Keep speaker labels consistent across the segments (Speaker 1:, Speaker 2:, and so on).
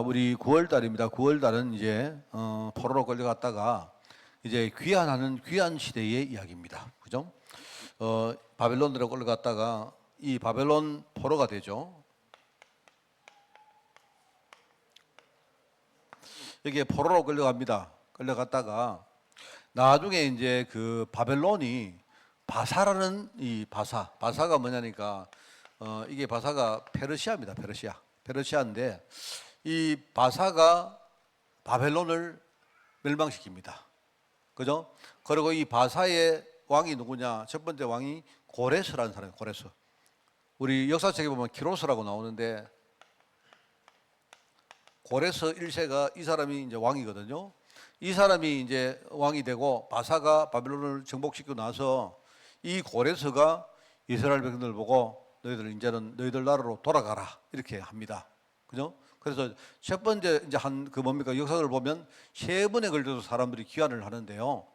Speaker 1: 우리 9월 달입니다. 9월 달은 이제 포로로 끌려갔다가 이제 귀환하는 귀환 시대의 이야기입니다. 그죠? 바벨론으로 끌려갔다가 이 바벨론 포로가 되죠. 여기에 포로로 끌려갑니다. 끌려갔다가 나중에 이제 그 바벨론이 바사라는 이 바사가 뭐냐니까 이게 바사가 페르시아입니다. 페르시아인데 이 바사가 바벨론을 멸망시킵니다. 그죠? 그리고 이 바사의 왕이 누구냐? 첫 번째 왕이 고레스라는 사람이에요. 고레스. 우리 역사책에 보면 키로스라고 나오는데 고레스 1세가 이 사람이 이제 왕이거든요. 이 사람이 이제 왕이 되고 바사가 바벨론을 정복시키고 나서 이 고레스가 이스라엘 백성들 보고 너희들 이제는 너희들 나라로 돌아가라 이렇게 합니다. 그죠? 그래서 첫 번째 이제 뭡니까? 역사를 보면 세 번에 걸쳐서 사람들이 귀환을 하는데요.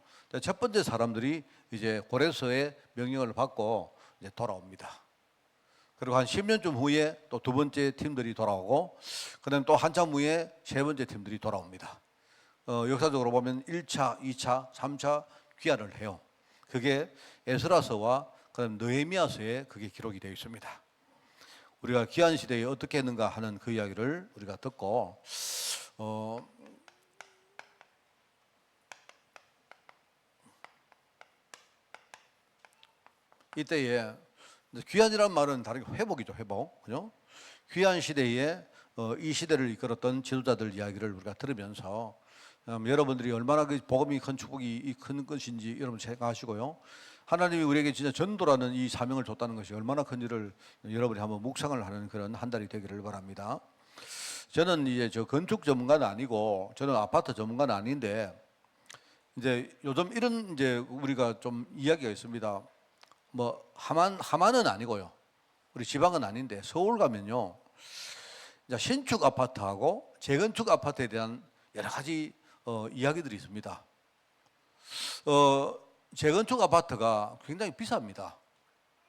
Speaker 1: 첫 번째 사람들이 이제 고레스의 명령을 받고 이제 돌아옵니다. 그리고 한 10년쯤 후에 또 두 번째 팀들이 돌아오고, 그다음 또 한참 후에 세 번째 팀들이 돌아옵니다. 역사적으로 보면 1차, 2차, 3차 귀환을 해요. 그게 에스라서와 그다음 느헤미야서에 그게 기록이 되어 있습니다. 우리가 귀환 시대에 어떻게 했는가 하는 그 이야기를 우리가 듣고 이때에 귀환이란 말은 다르게 회복이죠. 회복. 그죠? 귀환 시대에 이 시대를 이끌었던 지도자들 이야기를 우리가 들으면서 여러분들이 얼마나 그 복음이 큰 축복이 큰 것인지 여러분 생각하시고요. 하나님이 우리에게 진짜 전도라는 이 사명을 줬다는 것이 얼마나 큰지를 여러분이 한번 묵상을 하는 그런 한 달이 되기를 바랍니다. 저는 이제 저 건축 전문가는 아니고 저는 아파트 전문가는 아닌데 이제 요즘 이런 이제 우리가 좀 이야기가 있습니다. 뭐 하만은 아니고요. 우리 지방은 아닌데 서울 가면요. 이제 신축 아파트하고 재건축 아파트에 대한 여러 가지 이야기들이 있습니다. 재건축 아파트가 굉장히 비쌉니다.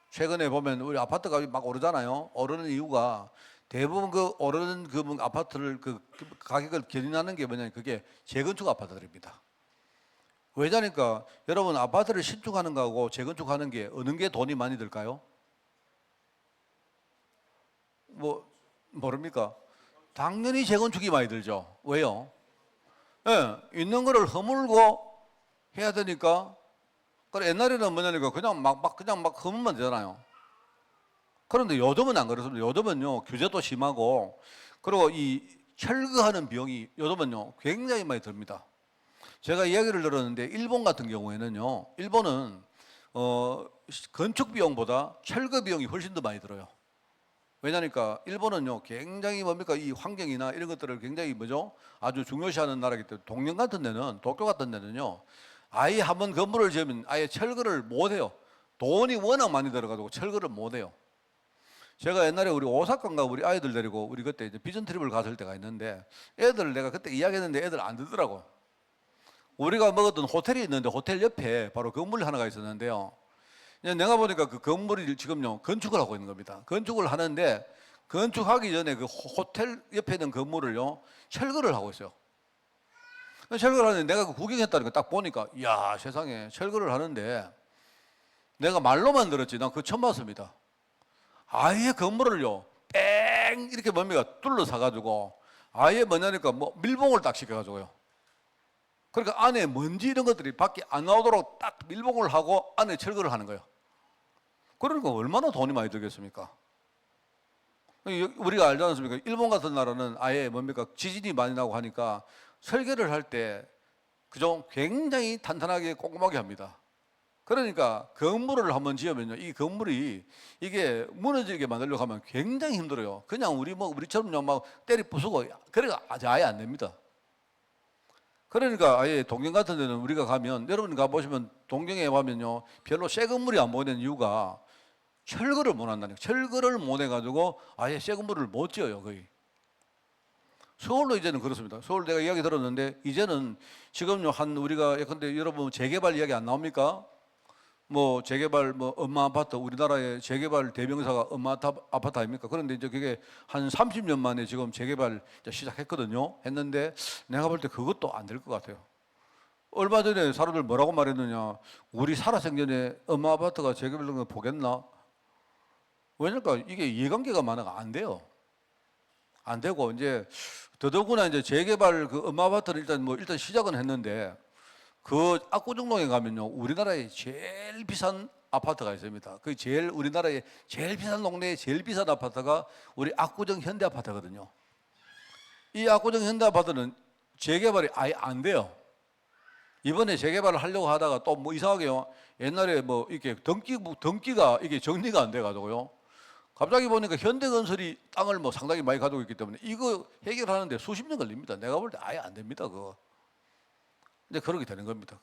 Speaker 1: 최근에 보면 우리 아파트 값이 막 오르잖아요. 오르는 이유가 대부분 그 오르는 그 아파트를 그 가격을 견인하는 게 뭐냐면 그게 재건축 아파트들입니다. 왜냐니까 여러분 아파트를 신축하는 거하고 재건축하는 게 어느 게 돈이 많이 들까요? 뭐 모릅니까? 당연히 재건축이 많이 들죠. 왜요? 있는 거를 허물고 해야 되니까. 그래 옛날에는 뭐냐니까 그냥 막 허물면 되잖아요. 그런데 요즘은 안 그렇습니다. 요즘은요 규제도 심하고 그리고 이 철거하는 비용이 요즘은요 굉장히 많이 듭니다. 제가 이야기를 들었는데 일본 같은 경우에는요, 일본은 건축 비용보다 철거 비용이 훨씬 더 많이 들어요. 왜냐니까 일본은요 굉장히 뭡니까 이 환경이나 이런 것들을 굉장히 아주 중요시하는 나라이기 때문에 동양 같은 데는 도쿄 같은 데는요 아예 한번 건물을 지으면 아예 철거를 못 해요. 돈이 워낙 많이 들어가지고 철거를 못 해요. 제가 옛날에 우리 오사카인가 우리 아이들 데리고 우리 그때 이제 비전 트립을 갔을 때가 있는데 애들 내가 그때 이야기했는데 애들 안 듣더라고. 우리가 먹었던 호텔이 있는데 호텔 옆에 바로 건물 하나가 있었는데요. 내가 보니까 그 건물이 지금요 건축을 하고 있는 겁니다. 건축을 하는데 건축하기 전에 그 호텔 옆에 있는 건물을요 철거를 하고 있어요. 철거를 하는데 내가 그 구경했다는 거 딱 보니까 이야 세상에 철거를 하는데 내가 말로만 들었지 난 그거 처음 봤습니다. 아예 건물을요 뺑 이렇게 뭡니까 둘러싸가지고 아예 뭐냐니까 밀봉을 딱 시켜가지고요. 그러니까 안에 먼지 이런 것들이 밖에 안 나오도록 딱 밀봉을 하고 안에 철거를 하는 거예요. 그러니까 얼마나 돈이 많이 들겠습니까? 우리가 알지 않습니까? 일본 같은 나라는 아예 뭡니까 지진이 많이 나고 하니까 설계를 할 때 그죠? 굉장히 탄탄하게 꼼꼼하게 합니다. 그러니까 건물을 한번 지으면요, 이 건물이 이게 무너지게 만들려고 하면 굉장히 힘들어요. 그냥 우리처럼요 막 때리 부수고 그래가 아예 안 됩니다. 그러니까 아예 동경 같은 데는 우리가 가면 여러분 가보시면 동경에 가면요 별로 새 건물이 안 보이는 이유가 철거를 못 한다니까. 철거를 못 해가지고 아예 새 건물을 못 지어요 거의. 서울도 이제는 그렇습니다. 서울 내가 이야기 들었는데 이제는 지금요 우리가 예컨대 여러분 재개발 이야기 안 나옵니까? 뭐 재개발 뭐 엄마 아파트, 우리나라의 재개발 대명사가 엄마 아파트 아닙니까? 그런데 이제 그게 한 30년 만에 지금 재개발 시작했거든요. 했는데 내가 볼 때 그것도 안 될 것 같아요. 얼마 전에 사람들 뭐라고 말했느냐? 우리 살아생전에 엄마 아파트가 재개발된 거 보겠나? 왜냐니까 이게 이해관계가 많아가 안 돼요. 안 되고 이제 더더구나 이제 재개발 그 엄마 아파트는 일단 시작은 했는데 그 압구정동에 가면요 우리나라의 제일 비싼 아파트가 있습니다. 그 제일 우리나라의 제일 비싼 동네에 제일 비싼 아파트가 우리 압구정 현대 아파트거든요. 이 압구정 현대 아파트는 재개발이 아예 안 돼요. 이번에 재개발을 하려고 하다가 또 뭐 이상하게요. 옛날에 뭐 이렇게 등기가 이게 정리가 안 돼가지고요. 갑자기 보니까 현대건설이 땅을 뭐 상당히 많이 가지고 있기 때문에 이거 해결하는데 수십 년 걸립니다. 내가 볼 때 아예 안 됩니다. 그거. 이제 그렇게 되는 겁니다.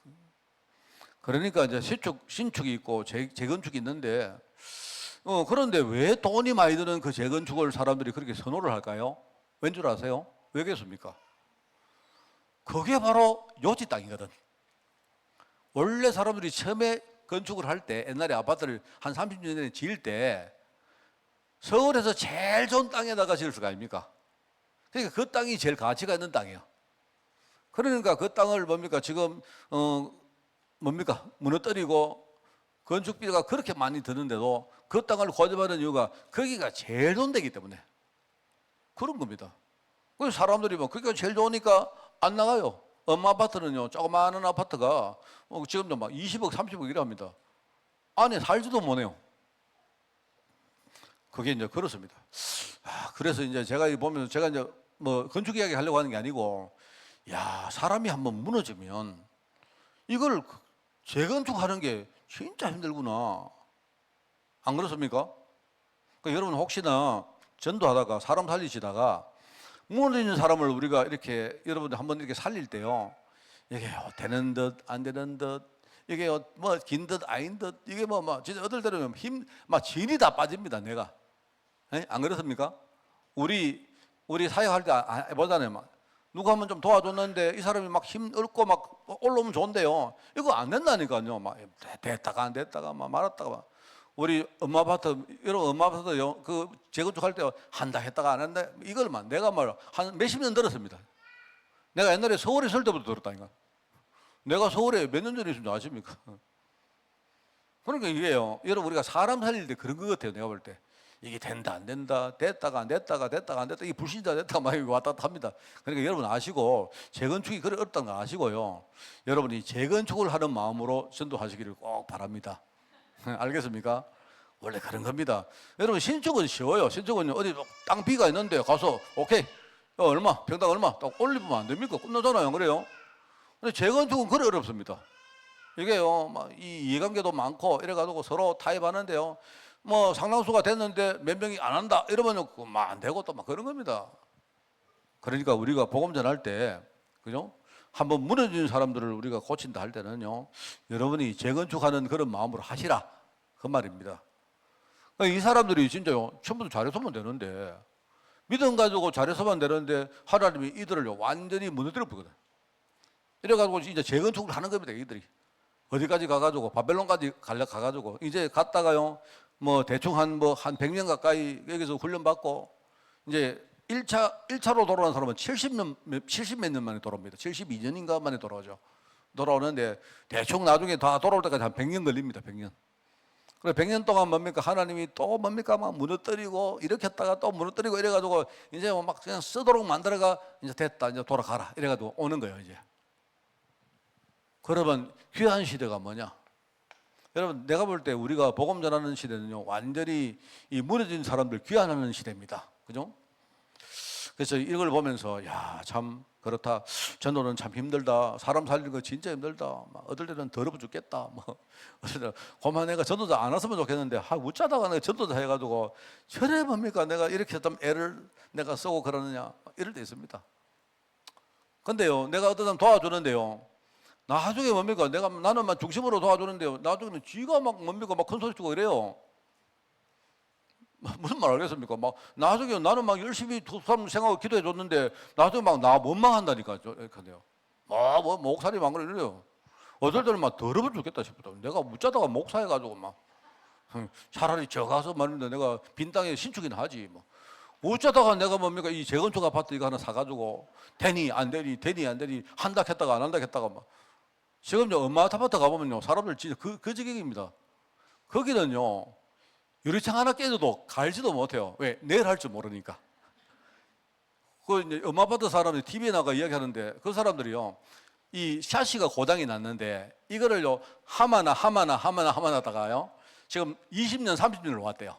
Speaker 1: 그러니까 이제 신축이 있고 재건축이 있는데, 그런데 왜 돈이 많이 드는 그 재건축을 사람들이 그렇게 선호를 할까요? 왠 줄 아세요? 왜 그렇습니까? 그게 바로 요지 땅이거든. 원래 사람들이 처음에 건축을 할 때, 옛날에 아파트를 한 30년 전에 지을 때, 서울에서 제일 좋은 땅에다가 지을 거 아닙니까? 그러니까 그 땅이 제일 가치가 있는 땅이에요. 그러니까 그 땅을 지금 무너뜨리고 건축비가 그렇게 많이 드는데도 그 땅을 고집하는 이유가 거기가 제일 좋은 데이기 때문에 그런 겁니다. 그래서 사람들이 거기가 제일 좋으니까 안 나가요. 엄마 아파트는요, 조그마한 아파트가 지금도 막 20억, 30억 이랍니다. 안에 살지도 못해요. 그게 이제 그렇습니다. 그래서 이제 제가 보면서 제가 이제 뭐 건축 이야기 하려고 하는 게 아니고, 야, 사람이 한번 무너지면 이걸 재건축하는 게 진짜 힘들구나. 안 그렇습니까? 그러니까 여러분 혹시나 전도하다가 사람 살리시다가 무너지는 사람을 우리가 이렇게 여러분들 한번 이렇게 살릴 때요, 이게 되는 듯 안 되는 듯, 이게 뭐 긴 듯 아닌 듯, 이게 진짜 어떨 때는 진이 다 빠집니다. 내가. 안 그렇습니까? 우리 사역할 때 보잖아요. 누가 한번 좀 도와줬는데 이 사람이 힘 얻고 올라오면 좋은데요, 이거 안 된다니까요. 됐다가 안 됐다가 말았다가 우리 엄마 아파트, 여러분 엄마 아파트 그 재건축할 때 한다 했다가 안 한다, 이걸 내가 한 몇십 년 들었습니다. 내가 옛날에 서울에 있을 때부터 들었다니까. 내가 서울에 몇 년 전에 있었는지 아십니까? 그러니까 이게요, 여러분 우리가 사람 살릴 때 그런 것 같아요. 내가 볼 때 이게 된다 안 된다, 됐다가 안 됐다가 됐다가 안 됐다, 이게 불신자 됐다가 막 왔다 갔다 합니다. 그러니까 여러분 아시고, 재건축이 그래 어렵다는 거 아시고요, 여러분이 재건축을 하는 마음으로 전도하시기를 꼭 바랍니다. 알겠습니까? 원래 그런 겁니다. 여러분 신축은 쉬워요. 신축은 어디 땅 비가 있는데 가서 오케이 얼마 평당 얼마 딱 올리면 안 됩니까? 끝나잖아요. 그래요? 근데 재건축은 그래 어렵습니다. 이게요, 이 이해관계도 많고 이래가지고 서로 타협하는데요, 상당수가 됐는데 몇 명이 안 한다 이러면 안 되고 또 그런 겁니다. 그러니까 우리가 복음 전할 때, 그죠? 한번 무너진 사람들을 우리가 고친다 할 때는요, 여러분이 재건축하는 그런 마음으로 하시라, 그 말입니다. 이 사람들이 진짜요, 처음부터 잘해서만 되는데, 믿음 가지고 잘해서만 되는데 하나님이 이들을 완전히 무너뜨려 버거든. 이래가지고 이제 재건축을 하는 겁니다. 이들이 어디까지 가가지고 바벨론까지 가가지고 이제 갔다가요, 대충 한 100년 가까이 여기서 훈련받고 이제 1차로 돌아오는 사람은 70몇 년 만에 돌아옵니다. 72년인가 만에 돌아오죠. 돌아오는데 대충 나중에 다 돌아올 때까지 한 100년 걸립니다. 100년. 그래 100년 동안 하나님이 또 무너뜨리고 이렇게 했다가 또 무너뜨리고 이래가지고 이제 그냥 쓰도록 만들어가 이제 됐다, 이제 돌아가라 이래가지고 오는 거예요. 이제. 그러면 귀한 시대가 뭐냐? 여러분 내가 볼 때 우리가 복음 전하는 시대는요, 완전히 이 무너진 사람들 귀환하는 시대입니다. 그죠? 그래서 이걸 보면서 야, 참 그렇다. 전도는 참 힘들다. 사람 살리는 거 진짜 힘들다. 어떨 때는 더러워 죽겠다. 어떨 때는 고만 내가 전도자 안 왔으면 좋겠는데 웃자다가 내가 전도자 해가지고 저래 내가 이렇게 좀 애를 내가 쓰고 그러느냐, 이럴 때 있습니다. 근데요, 내가 어떤 사람 도와주는데요, 나중에 나는 중심으로 도와주는데요, 나중에는 쥐가 큰 소리 치고 이래요. 무슨 말 알겠습니까? 나중에 나는 열심히 두 사람 생각하고 기도해 줬는데 나중에 나 원망한다니까. 이렇게 돼요. 목살이 망그러 이래요. 어떨 때는 막 더러워 죽겠다 싶다. 내가 묻자다가 목 사해가지고 막 차라리 저 가서 말인데 내가 빈 땅에 신축이나 하지 뭐. 어쩌다가 내가 뭡니까 이 재건축 아파트 이거 하나 사가지고 되니 안 되니 되니 안 되니 한다 했다가 안 한다 했다가 막. 지금 엄마 아파트 가보면요 사람들 진짜 그 지경입니다. 거기는요 유리창 하나 깨져도 갈지도 못해요. 왜? 내일 할 줄 모르니까. 그 이제 엄마 아파트 사람들이 TV에 나가 이야기하는데 그 사람들이요 이 샤시가 고장이 났는데 이거를요 하마나다가요 지금 20년 30년을 왔대요.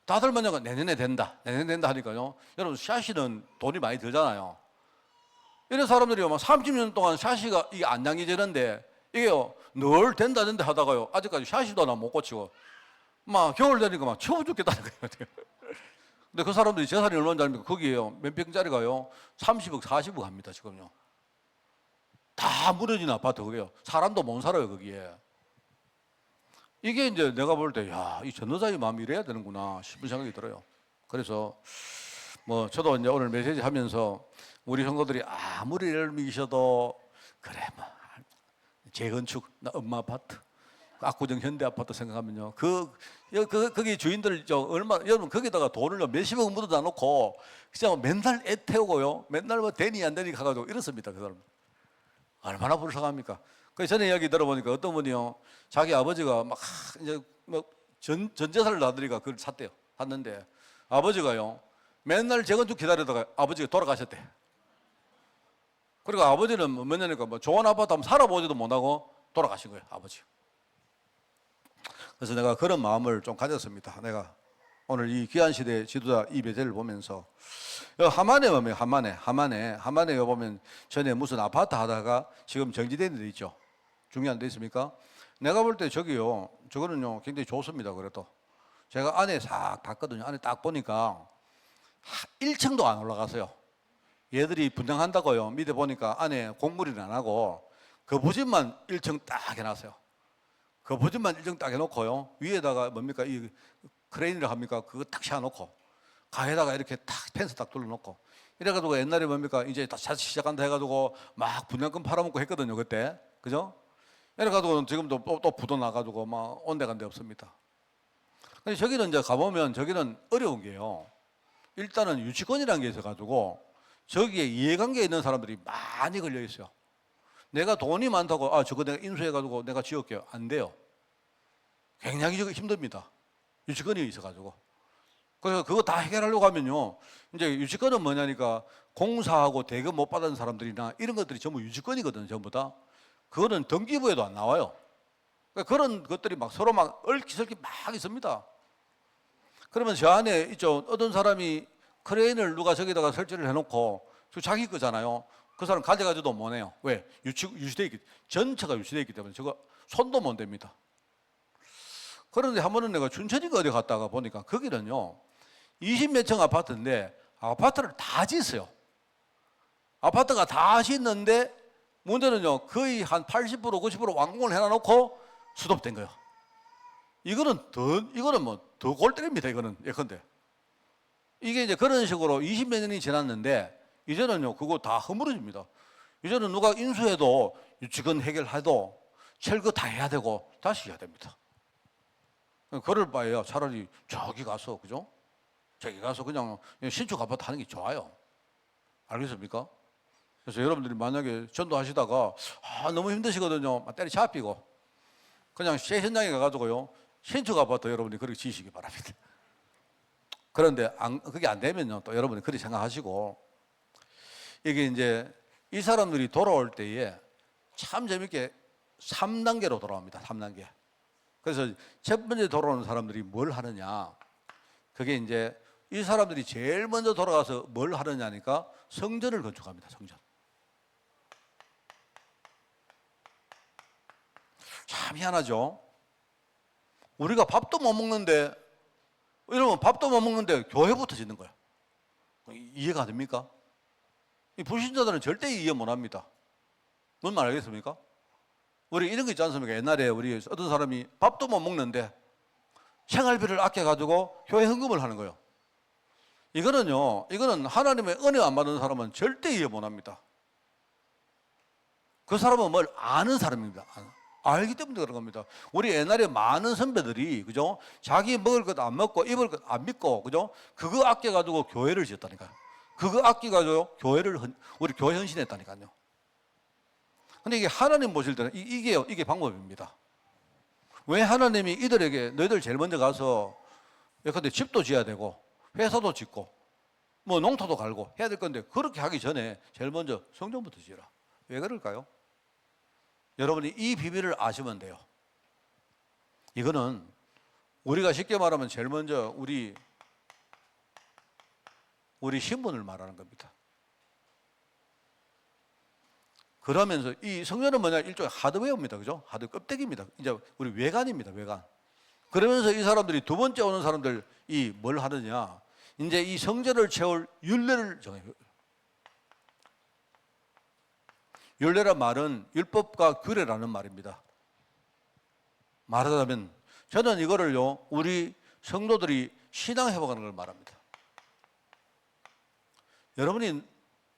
Speaker 1: 다들 먼저 내년에 된다 하니까요. 여러분 샤시는 돈이 많이 들잖아요. 이런 사람들이 막 30년 동안 샤시가 이게 안 양해지는데 이게요 늘 된다 하다가요 아직까지 샤시도 하나 못 고치고 막 겨울 되니까 막 추워 죽겠다는 거예요. 근데 그 사람들이 재산이 얼마인지 압니까? 거기에요 몇 평짜리가요 30억 40억 합니다 지금요. 다 무너진 아파트 그게요. 사람도 못 살아요 거기에. 이게 이제 내가 볼 때 야, 이 전도사의 마음이 이래야 되는구나 싶은 생각이 들어요. 그래서 뭐 저도 이제 오늘 메시지 하면서 우리 성도들이 아무리 이를 믿으셔도 그래 뭐 재건축 나 엄마 아파트 압구정 현대 아파트 생각하면요 거기 주인들 여러분 거기다가 돈을 몇십억 묻어다 놓고 그냥 맨날 애 태우고요 맨날 뭐 되니 안 되니 가가지고 이렇습니다. 그 사람 얼마나 불쌍합니까? 그 전에 이야기 들어보니까 어떤 분이요 자기 아버지가 막 이제 전 재산을 놔두니까 그걸 샀대요. 샀는데 아버지가요 맨날 재건축 기다리다가 아버지가 돌아가셨대. 그리고 아버지는 몇 년이니까 뭐 좋은 아파트 한번 살아보지도 못하고 돌아가신 거예요 아버지. 그래서 내가 그런 마음을 좀 가졌습니다. 내가 오늘 이 귀한 시대 지도자 이 메시지를 보면서 하만에 보면 하만에 보면 전에 무슨 아파트 하다가 지금 정지된 데 있죠. 중요한 데 있습니까? 내가 볼 때 저기요 저거는요 굉장히 좋습니다. 그래도 제가 안에 싹 봤거든요. 안에 딱 보니까 1층도 안 올라가서요. 얘들이 분양한다고요. 밑에 보니까 안에 공물이는 안 하고 거부집만 1층 딱 해놨어요. 거부집만 1층 딱 해놓고요. 위에다가 뭡니까 이 크레인이라 합니까? 그거 딱 씌워놓고 가에다가 이렇게 딱 펜스 딱 둘러놓고 이래가지고 옛날에 뭡니까 이제 다시 시작한다 해가지고 막 분양금 팔아먹고 했거든요 그때 그죠? 이래가지고 지금도 또 부도 나가지고 막 온데간데 없습니다. 근데 저기는 이제 가보면 저기는 어려운 게요. 일단은 유치권이라는 게 있어가지고 저기에 이해관계에 있는 사람들이 많이 걸려 있어요. 내가 돈이 많다고 저거 내가 인수해가지고 내가 지을게요. 안 돼요. 굉장히 힘듭니다. 유치권이 있어가지고. 그래서 그거 다 해결하려고 하면요. 이제 유치권은 뭐냐니까 공사하고 대금 못 받은 사람들이나 이런 것들이 전부 유치권이거든요. 전부 다. 그거는 등기부에도 안 나와요. 그러니까 그런 것들이 막 서로 막 얽히설키 막 있습니다. 그러면 저 안에 있죠. 어떤 사람이 크레인을 누가 저기다가 설치를 해놓고 자기 거잖아요. 그 사람 가져가지도 못해요. 왜? 유치돼 있기 전체가 유치돼 있기 때문에 저거 손도 못 댑니다. 그런데 한 번은 내가 춘천인가 어디 갔다가 보니까 거기는요 20몇 층 아파트인데 아파트를 다 짓어요. 아파트가 다 짓는데 문제는요 거의 한 80% 90% 완공을 해놔놓고 수도된 거예요. 이거는 뭐 더 골 때립니다. 이거는 예컨대 이게 이제 그런 식으로 20몇 년이 지났는데 이제는요 그거 다 허물어집니다. 이제는 누가 인수해도 유치권 해결해도 철거 다 해야 되고 다시 해야 됩니다. 그럴 바에야 차라리 저기 가서 그죠? 저기 가서 그냥 신축 아파트 하는 게 좋아요. 알겠습니까? 그래서 여러분들이 만약에 전도하시다가 너무 힘드시거든요. 막 때려 잡히고 그냥 새 현장에 가가지고요 신축 아파트 여러분이 그렇게 지으시기 바랍니다. 그런데 그게 안 되면요 또 여러분이 그렇게 생각하시고 이게 이제 이 사람들이 돌아올 때에 참 재밌게 3단계로 돌아옵니다. 3단계. 그래서 첫 번째 돌아오는 사람들이 뭘 하느냐? 그게 이제 이 사람들이 제일 먼저 돌아가서 뭘 하느냐니까 성전을 건축합니다. 성전. 참 희한하죠? 우리가 밥도 못 먹는데 이러면 밥도 못 먹는데 교회부터 짓는 거야. 이해가 안 됩니까? 이 불신자들은 절대 이해 못 합니다. 뭔 말 알겠습니까? 우리 이런 거 있지 않습니까? 옛날에 우리 어떤 사람이 밥도 못 먹는데 생활비를 아껴가지고 교회 헌금을 하는 거예요. 이거는 하나님의 은혜 안 받는 사람은 절대 이해 못 합니다. 그 사람은 뭘 아는 사람입니다. 알기 때문에 그런 겁니다. 우리 옛날에 많은 선배들이, 그죠? 자기 먹을 것 안 먹고 입을 것 안 믿고, 그죠? 그거 아껴가지고 교회를 지었다니까요. 그거 아껴가지고 우리 교회 헌신했다니까요. 근데 이게 하나님 보실 때는 이게 방법입니다. 왜 하나님이 이들에게 너희들 제일 먼저 가서 예컨대 집도 지어야 되고 회사도 짓고 뭐 농토도 갈고 해야 될 건데 그렇게 하기 전에 제일 먼저 성전부터 지어라. 왜 그럴까요? 여러분이 이 비밀을 아시면 돼요. 이거는 우리가 쉽게 말하면 제일 먼저 우리 신분을 말하는 겁니다. 그러면서 이 성전은 뭐냐? 일종의 하드웨어입니다. 그죠? 하드 껍데기입니다. 이제 우리 외관입니다. 외관. 그러면서 이 사람들이 두 번째 오는 사람들이 뭘 하느냐? 이제 이 성전을 채울 율례를 정해요. 율례란 말은 율법과 규례라는 말입니다. 말하자면 저는 이거를요, 우리 성도들이 신앙 회복하는 걸 말합니다. 여러분이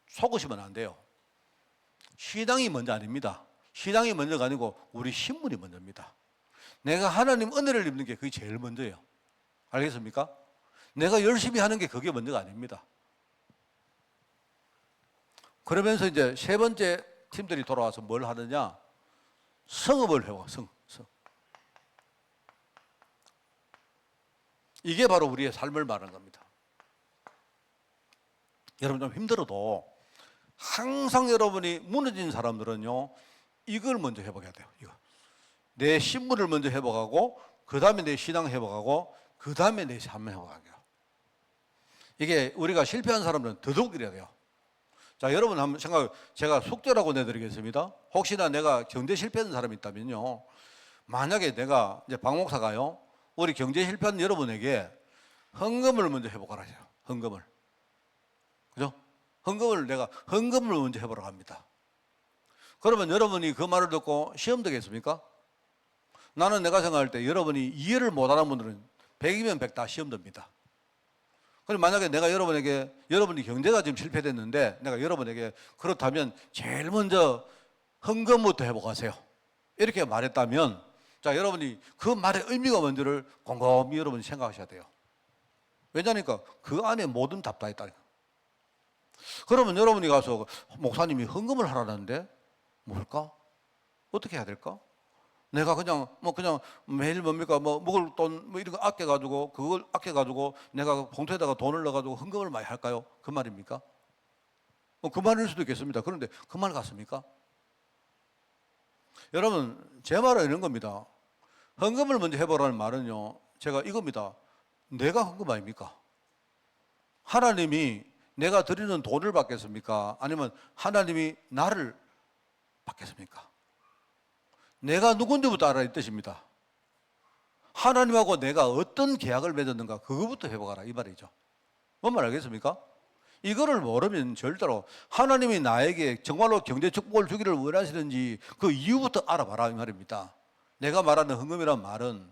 Speaker 1: 속으시면 안 돼요. 신앙이 먼저 아닙니다. 신앙이 먼저가 아니고 우리 신분이 먼저입니다. 내가 하나님 은혜를 입는 게 그게 제일 먼저예요. 알겠습니까? 내가 열심히 하는 게 그게 먼저가 아닙니다. 그러면서 이제 세 번째 팀들이 돌아와서 뭘 하느냐? 성읍을 회복해. 성. 이게 바로 우리의 삶을 말하는 겁니다. 여러분 좀 힘들어도 항상 여러분이 무너진 사람들은요, 이걸 먼저 회복해야 돼요. 이거. 내 신분을 먼저 회복하고 그 다음에 내 신앙 회복하고 그 다음에 내 삶 회복하게요. 이게 우리가 실패한 사람들은 더더욱 이래야 돼요. 자, 여러분 한번 제가 숙제라고 내드리겠습니다. 혹시나 내가 경제 실패한 사람이 있다면요, 만약에 내가 이제 박 목사가요, 우리 경제 실패한 여러분에게 헌금을 먼저 회복하라 해요. 헌금을. 그죠? 헌금을 먼저 해보라고 합니다. 그러면 여러분이 그 말을 듣고 시험 되겠습니까? 나는 내가 생각할 때 여러분이 이해를 못하는 분들은 100이면 100 다 시험 됩니다. 그럼 만약에 내가 여러분이 경제가 지금 실패됐는데 내가 여러분에게 그렇다면 제일 먼저 헌금부터 회복하세요. 이렇게 말했다면, 자, 여러분이 그 말의 의미가 뭔지를 곰곰이 여러분이 생각하셔야 돼요. 왜냐니까 그 안에 모든 답 다 있다니까. 그러면 여러분이 가서 목사님이 헌금을 하라는데 뭘까? 어떻게 해야 될까? 내가 그냥 매일 먹을 돈 이런 거 아껴가지고 그걸 아껴가지고 내가 봉투에다가 돈을 넣어가지고 헌금을 많이 할까요? 그 말입니까? 그 말일 수도 있겠습니다. 그런데 그 말 같습니까? 여러분, 제 말은 이런 겁니다. 헌금을 먼저 해보라는 말은요, 제가 이겁니다. 내가 헌금 아닙니까? 하나님이 내가 드리는 돈을 받겠습니까? 아니면 하나님이 나를 받겠습니까? 내가 누군지부터 알아야 이 뜻입니다. 하나님하고 내가 어떤 계약을 맺었는가 그거부터 회복하라 이 말이죠. 뭔 말 알겠습니까? 이거를 모르면 절대로 하나님이 나에게 정말로 경제 축복을 주기를 원하시는지 그 이유부터 알아봐라 이 말입니다. 내가 말하는 헌금이란 말은,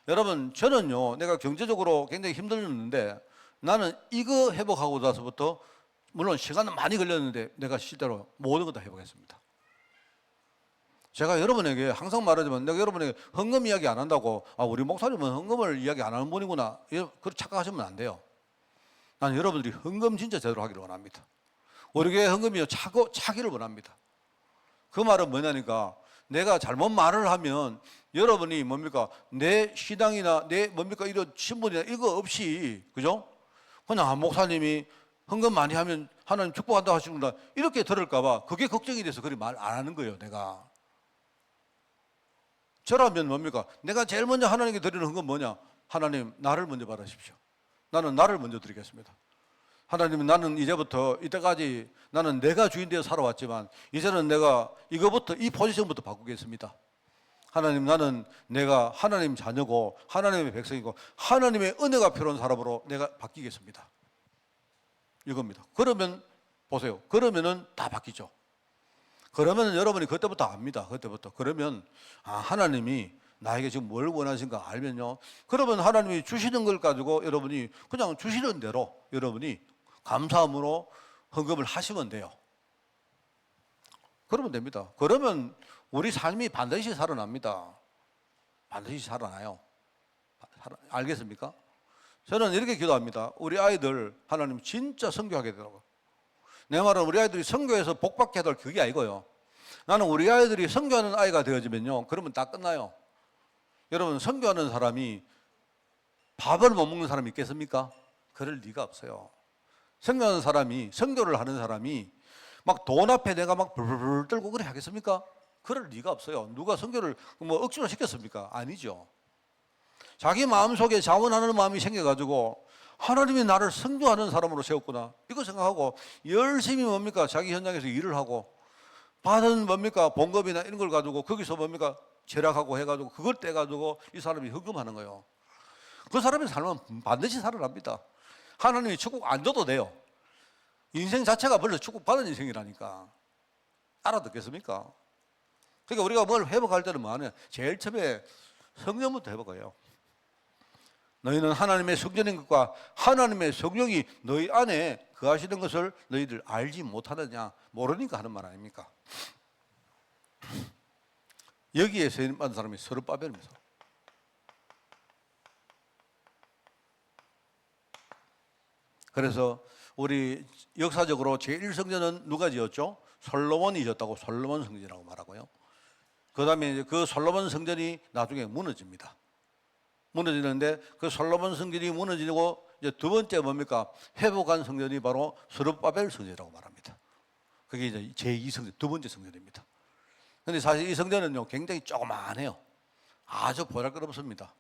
Speaker 1: 여러분 저는요, 내가 경제적으로 굉장히 힘들었는데 나는 이거 회복하고 나서부터 물론 시간은 많이 걸렸는데 내가 실제로 모든 걸 다 회복했습니다. 제가 여러분에게 항상 말하지만 내가 여러분에게 헌금 이야기 안 한다고 우리 목사님은 헌금을 이야기 안 하는 분이구나 그렇게 착각하시면 안 돼요. 나는 여러분들이 헌금 진짜 제대로 하기를 원합니다. 우리 교회 헌금이요 차기를 원합니다. 그 말은 뭐냐니까, 내가 잘못 말을 하면 여러분이 내 신앙이나 이런 신분이나 이거 없이, 그죠? 그냥 목사님이 헌금 많이 하면 하나님 축복한다고 하시는구나 이렇게 들을까봐 그게 걱정이 돼서 그리 말 안 하는 거예요. 내가 저라면 내가 제일 먼저 하나님께 드리는 헌금 뭐냐? 하나님 나를 먼저 받으십시오. 나는 나를 먼저 드리겠습니다. 하나님, 나는 이제부터 이때까지 나는 내가 주인 되어 살아왔지만 이제는 내가 이거부터 이 포지션부터 바꾸겠습니다. 하나님, 나는 내가 하나님 자녀고 하나님의 백성이고 하나님의 은혜가 필요한 사람으로 내가 바뀌겠습니다. 이겁니다. 그러면 보세요. 그러면은 다 바뀌죠. 그러면 여러분이 그때부터 압니다. 그때부터. 그러면 하나님이 나에게 지금 뭘 원하신가 알면요, 그러면 하나님이 주시는 걸 가지고 여러분이 그냥 주시는 대로 여러분이 감사함으로 헌금을 하시면 돼요. 그러면 됩니다. 그러면 우리 삶이 반드시 살아납니다. 반드시 살아나요. 알겠습니까? 저는 이렇게 기도합니다. 우리 아이들 하나님 진짜 선교하게 되라고. 내 말은 우리 아이들이 선교해서 복받게 될 그게 아니고요. 나는 우리 아이들이 선교하는 아이가 되어지면요, 그러면 다 끝나요. 여러분, 선교하는 사람이 밥을 못 먹는 사람이 있겠습니까? 그럴 리가 없어요. 선교하는 사람이, 선교를 하는 사람이 막 돈 앞에 내가 막 불불불 떨고 그래 하겠습니까? 그럴 리가 없어요. 누가 선교를 뭐 억지로 시켰습니까? 아니죠. 자기 마음속에 자원하는 마음이 생겨가지고 하나님이 나를 선교하는 사람으로 세웠구나, 이거 생각하고 열심히 뭡니까? 자기 현장에서 일을 하고 받은 뭡니까? 봉급이나 이런 걸 가지고 거기서 뭡니까? 절약하고 해가지고 그걸 떼가지고 이 사람이 헌금하는 거예요. 그 사람의 삶은 반드시 살아납니다. 하나님이 축복 안 줘도 돼요. 인생 자체가 벌써 축복받은 인생이라니까. 알아듣겠습니까? 그러니까 우리가 뭘 회복할 때는 뭐하냐? 제일 처음에 성령부터 회복해요. 너희는 하나님의 성전인 것과 하나님의 성령이 너희 안에 거하시는 것을 너희들 알지 못하느냐? 모르니까 하는 말 아닙니까? 여기에 세임받은 사람이 스룹바벨입니다. 그래서 우리 역사적으로 제1성전은 누가 지었죠? 솔로몬이 지었다고 솔로몬 성전이라고 말하고요. 그 다음에 이제 그 솔로몬 성전이 나중에 무너집니다. 무너지는데 그 솔로몬 성전이 무너지고 이제 두 번째 뭡니까? 회복한 성전이 바로 스룹바벨 성전이라고 말합니다. 그게 이제 제2성전, 두 번째 성전입니다. 근데 사실 이 성전은요, 굉장히 조그만해요. 아주 보잘것없습니다.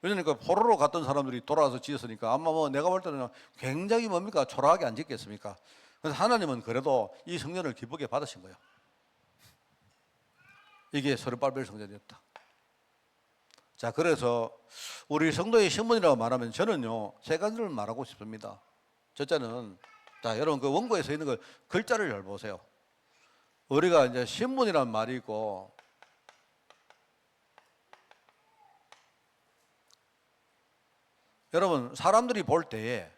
Speaker 1: 왜냐니까 포로로 갔던 사람들이 돌아와서 지었으니까 아마 뭐 내가 볼 때는 굉장히 뭡니까? 초라하게 안 짓겠습니까? 그래서 하나님은 그래도 이 성전을 기쁘게 받으신 거예요. 이게 스룹바벨 성전이었다. 자, 그래서 우리 성도의 신분이라고 말하면 저는요, 세 가지를 말하고 싶습니다. 첫째는, 자, 여러분 그 원고에 서 있는 걸 글자를 잘 보세요. 우리가 이제 신분이란 말이 있고, 여러분 사람들이 볼 때에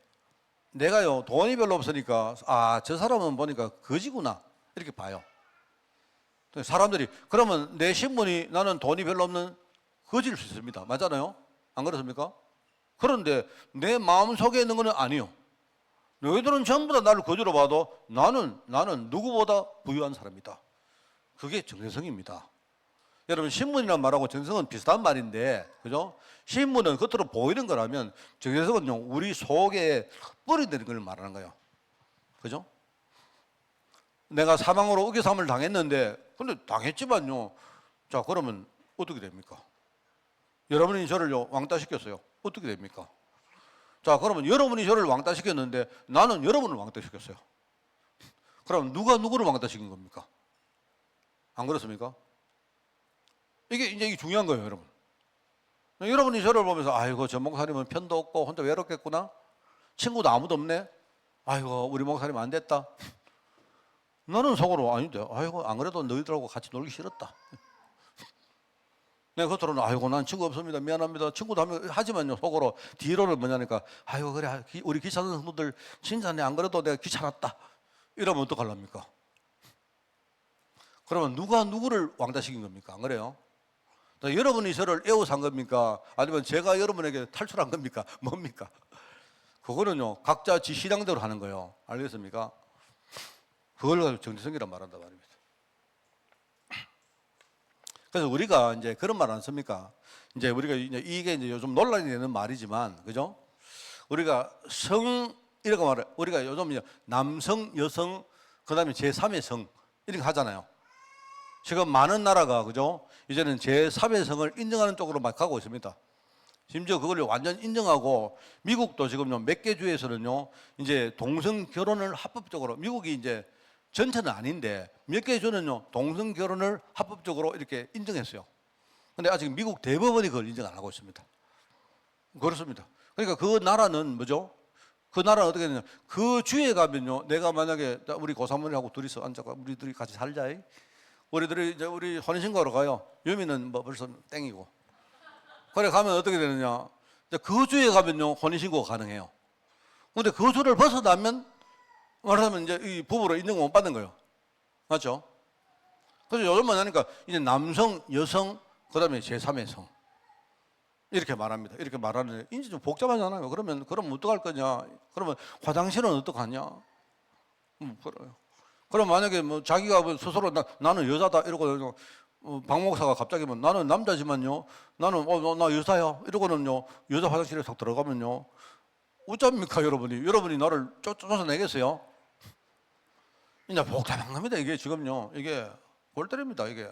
Speaker 1: 내가요 돈이 별로 없으니까 아, 저 사람은 보니까 거지구나 이렇게 봐요. 사람들이 그러면 내 신분이 나는 돈이 별로 없는 거지일 수 있습니다. 맞잖아요? 안 그렇습니까? 그런데 내 마음속에 있는 것은 아니요. 너희들은 전부 다 나를 거지로 봐도 나는 누구보다 부유한 사람이다. 그게 정체성입니다. 여러분 신분이란 말하고 정체성은 비슷한 말인데, 그죠? 신분은 겉으로 보이는 거라면 정체성은요, 우리 속에 뿌리되는 걸 말하는 거예요. 그죠? 내가 사망으로 의기삼을 당했는데, 근데 당했지만요, 자, 그러면 어떻게 됩니까? 여러분이 저를요, 왕따시켰어요. 어떻게 됩니까? 자, 그러면 여러분이 저를 왕따시켰는데 나는 여러분을 왕따시켰어요. 그럼 누가 누구를 왕따시킨 겁니까? 안 그렇습니까? 이게 중요한 거예요, 여러분. 여러분이 저를 보면서 아이고 저 목사님은 편도 없고 혼자 외롭겠구나. 친구도 아무도 없네. 아이고 우리 목사님 안 됐다. 나는 속으로 아닌데 아이고 안 그래도 너희들하고 같이 놀기 싫었다. 내가 겉으로는 아이고 난 친구 없습니다. 미안합니다. 친구도 하지만요 속으로 뒤로는 뭐냐니까 아이고 그래 우리 귀찮은 성도들 진짜 안 그래도 내가 귀찮았다. 이러면 어떡하랍니까? 그러면 누가 누구를 왕따시킨 겁니까? 안 그래요? 여러분이 저를 애워싼 겁니까? 아니면 제가 여러분에게 탈출한 겁니까? 뭡니까? 그거는요 각자 지 신앙대로 하는 거예요. 알겠습니까? 그걸 가지고 정체성이란 말한단 말입니다. 그래서 우리가 이제 그런 말 안 씁니까? 이제 우리가 이게 이제 요즘 논란이 되는 말이지만, 그죠? 우리가 이라고 말해. 우리가 요즘 이제 남성, 여성, 그 다음에 제3의 성 이렇게 하잖아요. 지금 많은 나라가, 그죠? 이제는 제3의 성을 인정하는 쪽으로 막 가고 있습니다. 심지어 그걸 완전 인정하고, 미국도 지금요, 몇 개 주에서는요, 이제 동성 결혼을 합법적으로, 미국이 이제 전체는 아닌데, 몇 개 주는요, 동성 결혼을 합법적으로 이렇게 인정했어요. 근데 아직 미국 대법원이 그걸 인정 안 하고 있습니다. 그렇습니다. 그러니까 그 나라는 뭐죠? 그 나라는 어떻게 되냐? 그 주에 가면요, 내가 만약에 우리 고사모님하고 둘이서 앉아가 우리 둘이 같이 살자. 우리들이 이제 우리 혼인신고하러 가요. 유미는 뭐 벌써 땡이고. 그래 가면 어떻게 되느냐? 그 주에 가면요 혼인신고가 가능해요. 근데 그 주를 벗어나면 말하자면 이제 이 부부로 인정을 못 받는 거예요. 맞죠? 그래서 요즘 뭐냐니까 이제 남성, 여성, 그다음에 제3의 성 이렇게 말합니다. 이렇게 말하는데 이제 좀 복잡하잖아요. 그러면 어떡할 거냐? 그러면 화장실은 어떡하냐? 그래요. 그럼 만약에 뭐 자기가 뭐 스스로 나는 여자다 이러고 박 목사가 갑자기 뭐 나는 남자지만요. 나는 나 여자야 이러고는요. 여자 화장실에 딱 들어가면요. 어쩝니까 여러분이 나를 쫓아내겠어요? 이제 복잡한 겁니다. 이게 지금요. 이게 골 때립니다. 이게.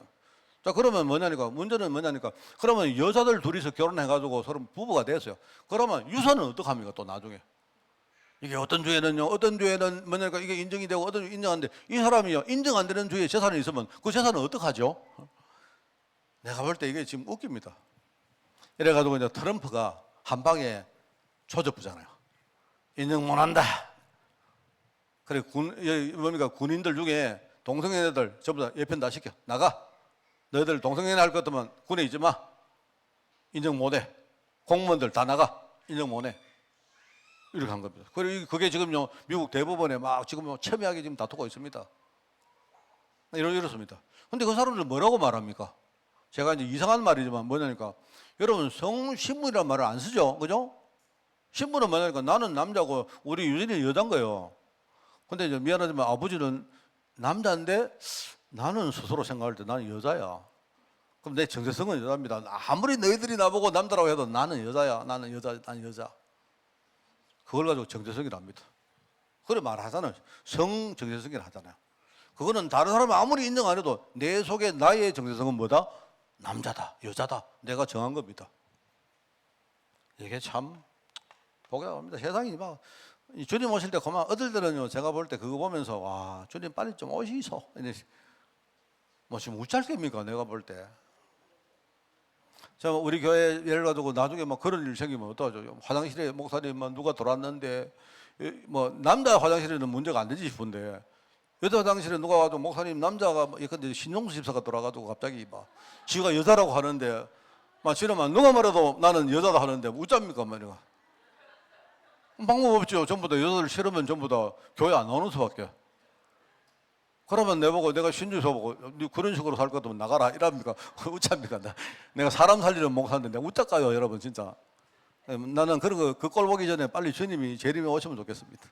Speaker 1: 자, 그러면 뭐냐니까 문제는 뭐냐니까 그러면 여자들 둘이서 결혼해가지고 서로 부부가 됐어요. 그러면 유산은 어떡합니까 또 나중에? 이게 어떤 주에는 뭐냐니까 이게 인정이 되고 어떤 주에 인정 안 돼. 이 사람이요 인정 안 되는 주에 재산이 있으면 그 재산은 어떡하죠? 내가 볼 때 이게 지금 웃깁니다. 이래가지고 이제 트럼프가 한 방에 조져부잖아요. 인정 못한다. 그래 뭡니까 군인들 중에 동성애들 전부 다 예편 다 시켜 나가. 너희들 동성애나 할 것 같으면 군에 있지 마. 인정 못해. 공무원들 다 나가. 인정 못해. 이렇게 한 겁니다. 그리고 그게 지금요 미국 대법원에 막 지금 첨예하게 지금 다투고 있습니다. 이렇습니다. 근데 그 사람들 뭐라고 말합니까? 제가 이제 이상한 말이지만 뭐냐니까 여러분 신분이란 말을 안 쓰죠, 그죠? 신분은 뭐냐니까 나는 남자고 우리 유진이 여자인 거예요. 근데 이제 미안하지만 아버지는 남자인데 나는 스스로 생각할 때 나는 여자야. 그럼 내 정체성은 여자입니다. 아무리 너희들이 나보고 남자라고 해도 나는 여자야. 나는 여자. 그걸 가지고 정체성이랍니다. 그래 말하잖아요. 성 정체성이라 하잖아요. 그거는 다른 사람이 아무리 인정 안 해도 내 속에 나의 정체성은 뭐다? 남자다, 여자다. 내가 정한 겁니다. 이게 참 복잡합니다. 세상이 막 주님 오실 때 그만 어떨 때는요 제가 볼 때 그거 보면서 와 주님 빨리 좀 오시소. 뭐 지금 우짤 겁니까 내가 볼 때. 자 우리 교회 예를 가지고 나중에 막 그런 일 생기면 어떡하죠? 화장실에 목사님 누가 들어왔는데 뭐 남자 화장실에는 문제가 안 되지 싶은데 여자 화장실에 누가 와도 목사님 남자가 근데 신용수 집사가 들어와가지고 갑자기 막 지가 여자라고 하는데 막 지금 누가 말해도 나는 여자다 하는데 우짭니까 말이야. 방법 없죠. 전부 다 여자들 싫으면 전부 다 교회 안 나오는 수밖에. 그러면 내보고 내가 신주서 보고 그런 식으로 살 것 같으면 나가라 이랍니까? 우짭니까? 내가 사람 살리는 목사인데 내가 우짤까요 여러분 진짜. 나는 그런 거 그 꼴 보기 전에 빨리 주님이 재림에 오시면 좋겠습니다.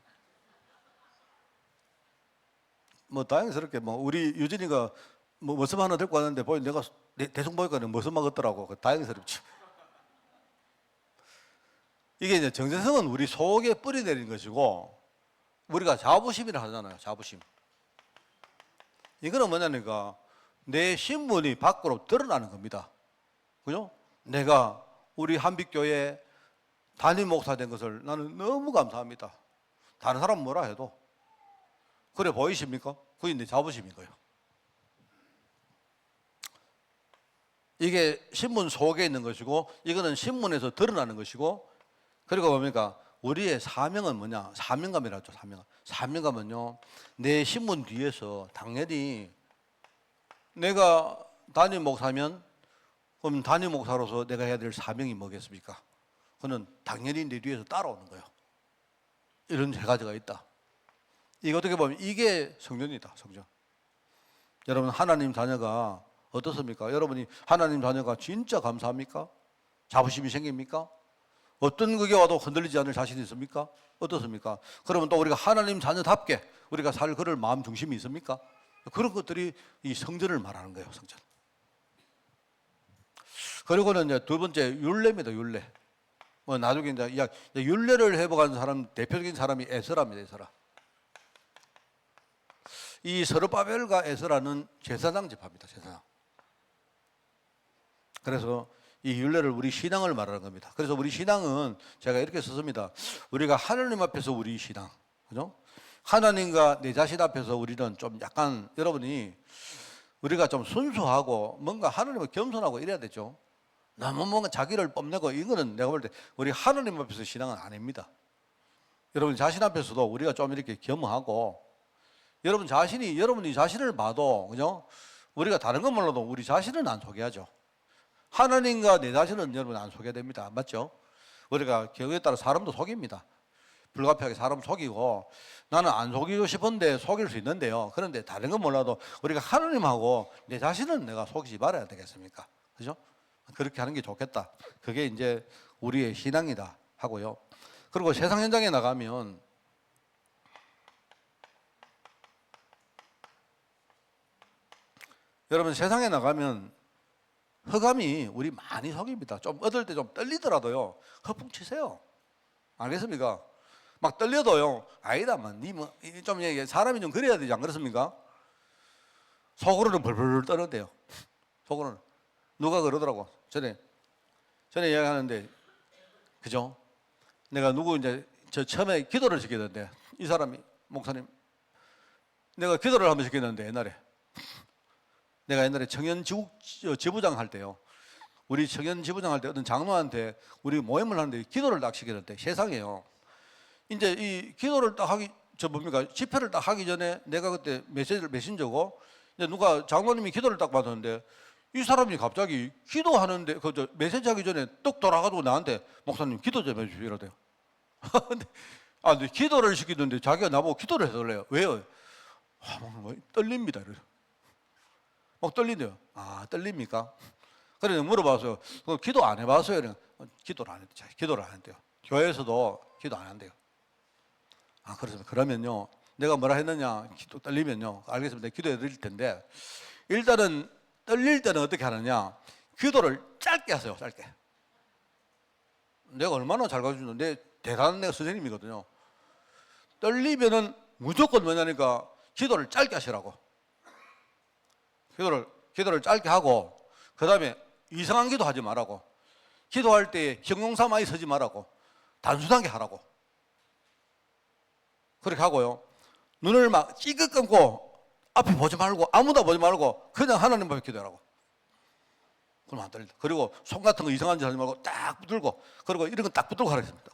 Speaker 1: 뭐 다행스럽게 뭐 우리 유진이가 뭐 머슴 하나 데리고 왔는데 보니 내가 대충 보니까 머슴 먹었더라고. 다행스럽지. 이게 이제 정체성은 우리 속에 뿌리 내린 것이고 우리가 자부심이라 하잖아요. 자부심. 이거는 뭐냐니까 내 신분이 밖으로 드러나는 겁니다. 그죠? 내가 우리 한빛교회 담임 목사 된 것을 나는 너무 감사합니다. 다른 사람 뭐라 해도 그래 보이십니까? 그게 내 자부심인 거예요. 이게 신문 속에 있는 것이고 이거는 신문에서 드러나는 것이고 그리고 뭡니까? 우리의 사명은 뭐냐? 사명감이라죠. 사명감은요. 내 신문 뒤에서 당연히 내가 담임 목사면 그럼 담임 목사로서 내가 해야 될 사명이 뭐겠습니까? 그는 당연히 내 뒤에서 따라오는 거예요. 이런 세 가지가 있다. 이거 어떻게 보면 이게 성전이다. 성전. 여러분 하나님 자녀가 어떻습니까? 여러분이 하나님 자녀가 진짜 감사합니까? 자부심이 생깁니까? 어떤 그게 와도 흔들리지 않을 자신이 있습니까? 어떻습니까? 그러면 또 우리가 하나님 자녀답게 우리가 살 그럴 마음 중심이 있습니까? 그런 것들이 이 성전을 말하는 거예요. 성전. 그리고는 이제 두 번째 율례입니다. 율례. 뭐 나중에 이제 율례를 회복한 사람 대표적인 사람이 에스라입니다. 에스라. 이 스룹바벨과 에스라는 제사장 집합니다. 제사장. 그래서 이 율례를 우리 신앙을 말하는 겁니다. 그래서 우리 신앙은 제가 이렇게 썼습니다. 우리가 하나님 앞에서 우리 신앙, 그죠? 하나님과 내 자신 앞에서 우리는 좀 약간 여러분이 우리가 좀 순수하고 뭔가 하나님을 겸손하고 이래야 되죠. 너무 뭔가 자기를 뽐내고 이거는 내가 볼 때 우리 하나님 앞에서 신앙은 아닙니다. 여러분 자신 앞에서도 우리가 좀 이렇게 겸허하고 여러분이 자신을 봐도 그죠? 우리가 다른 건 몰라도 우리 자신은 안 소개하죠. 하나님과 내 자신은 여러분 안 소개됩니다. 맞죠? 우리가 경우에 따라 사람도 속입니다. 불가피하게 사람 속이고 나는 안 속이고 싶은데 속일 수 있는데요. 그런데 다른 건 몰라도 우리가 하느님하고 내 자신은 내가 속이지 말아야 되겠습니까? 그죠? 그렇게 하는 게 좋겠다. 그게 이제 우리의 신앙이다 하고요. 그리고 세상 현장에 나가면 여러분 세상에 나가면 흑암이 우리 많이 속입니다. 좀 얻을 때 좀 떨리더라도요. 허풍 치세요. 알겠습니까? 막 떨려도요. 아니다만 니뭐좀 얘기해. 사람이 좀 그래야 되지 안 그렇습니까? 속으로는 벌벌 떠는데요. 속으로는 누가 그러더라고. 전에 이야기하는데 그죠? 내가 누구 이제 저 처음에 기도를 시켰는데 이 사람이 목사님 내가 기도를 한번 시켰는데 내가 옛날에 청년 지부장 할 때요. 우리 청년 지부장 할 때 어떤 장로한테 우리 모임을 하는데 기도를 딱 시켰는데 세상에요. 이제 이 기도를 딱 하기 집회를 딱 하기 전에 내가 그때 메신저고 이제 누가 장로님이 기도를 딱 받았는데 이 사람이 갑자기 기도하는데 메시지 하기 전에 뚝 돌아가지고 나한테 목사님 기도 좀 해주시오 이러대요. 근데 기도를 시키는데 자기가 나보고 기도를 해달래요. 왜요? 떨립니다. 이래요. 막 떨린대요. 떨립니까? 그래서 물어봐서요. 기도 안 해봤어요? 기도를 안 했대요. 기도를 안 했대요. 교회에서도 기도 안 한대요. 그렇습니다. 그러면요. 내가 뭐라 했느냐? 기도 떨리면요. 알겠습니다. 기도해 드릴 텐데 일단은 떨릴 때는 어떻게 하느냐? 기도를 짧게 하세요. 짧게. 내가 얼마나 잘 가르쳐주는데 대단한 내가 선생님이거든요. 떨리면은 무조건 뭐냐니까 기도를 짧게 하시라고. 기도를 짧게 하고 그 다음에 이상한 기도 하지 말라고. 기도할 때 형용사 많이 쓰지 말라고. 단순하게 하라고. 그렇게 하고요. 눈을 막 찌긋 감고 앞에 보지 말고 아무도 보지 말고 그냥 하나님 앞에 기도하라고. 그럼 안 떨린다. 그리고 손 같은 거 이상한 짓 하지 말고 딱 붙들고 그리고 이런 거 딱 붙들고 하라 했습니다.